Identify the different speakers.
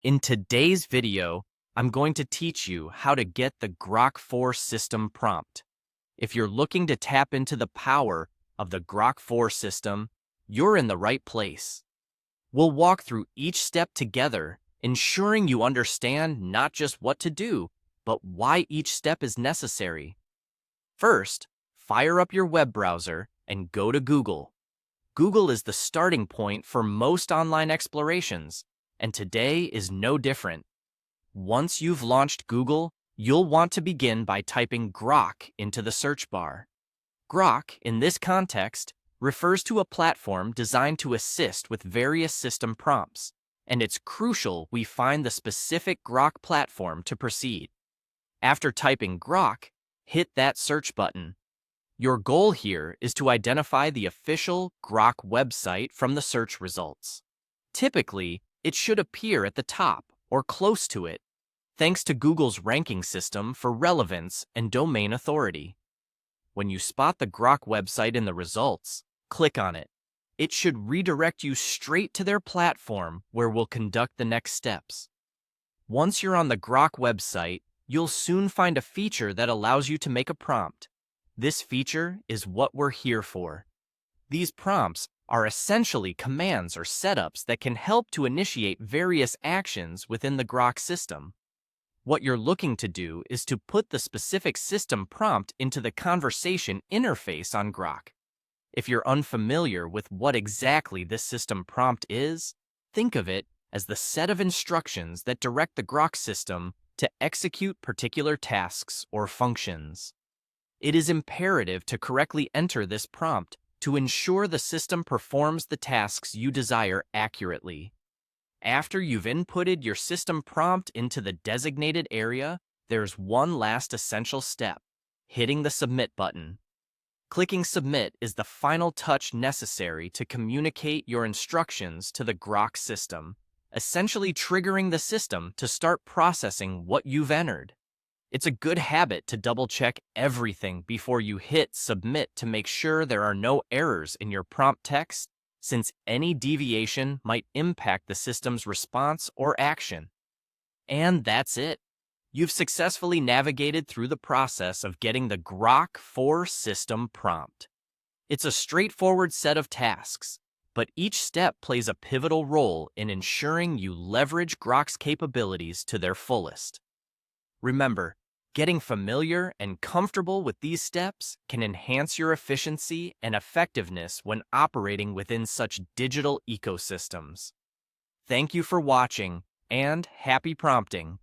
Speaker 1: In today's video, I'm going to teach you how to get the Grok 4 system prompt. If you're looking to tap into the power of the Grok 4 system, you're in the right place. We'll walk through each step together, ensuring you understand not just what to do, but why each step is necessary. First, fire up your web browser and go to Google. Google is the starting point for most online explorations, and today is no different. Once you've launched Google, you'll want to begin by typing Grok into the search bar. Grok, in this context, refers to a platform designed to assist with various system prompts, and it's crucial we find the specific Grok platform to proceed. After typing Grok, hit that search button. Your goal here is to identify the official Grok website from the search results. Typically, it should appear at the top or close to it, thanks to Google's ranking system for relevance and domain authority. When you spot the Grok website in the results, click on it. It should redirect you straight to their platform where we'll conduct the next steps. Once you're on the Grok website, you'll soon find a feature that allows you to make a prompt. This feature is what we're here for. These prompts are essentially commands or setups that can help to initiate various actions within the Grok system. What you're looking to do is to put the specific system prompt into the conversation interface on Grok. If you're unfamiliar with what exactly this system prompt is, think of it as the set of instructions that direct the Grok system to execute particular tasks or functions. It is imperative to correctly enter this prompt to ensure the system performs the tasks you desire accurately. After you've inputted your system prompt into the designated area, there's one last essential step: hitting the Submit button. Clicking Submit is the final touch necessary to communicate your instructions to the Grok system, essentially triggering the system to start processing what you've entered. It's a good habit to double-check everything before you hit Submit to make sure there are no errors in your prompt text, since any deviation might impact the system's response or action. And that's it. You've successfully navigated through the process of getting the Grok 4 system prompt. It's a straightforward set of tasks, but each step plays a pivotal role in ensuring you leverage Grok's capabilities to their fullest. Remember, getting familiar and comfortable with these steps can enhance your efficiency and effectiveness when operating within such digital ecosystems. Thank you for watching, and happy prompting!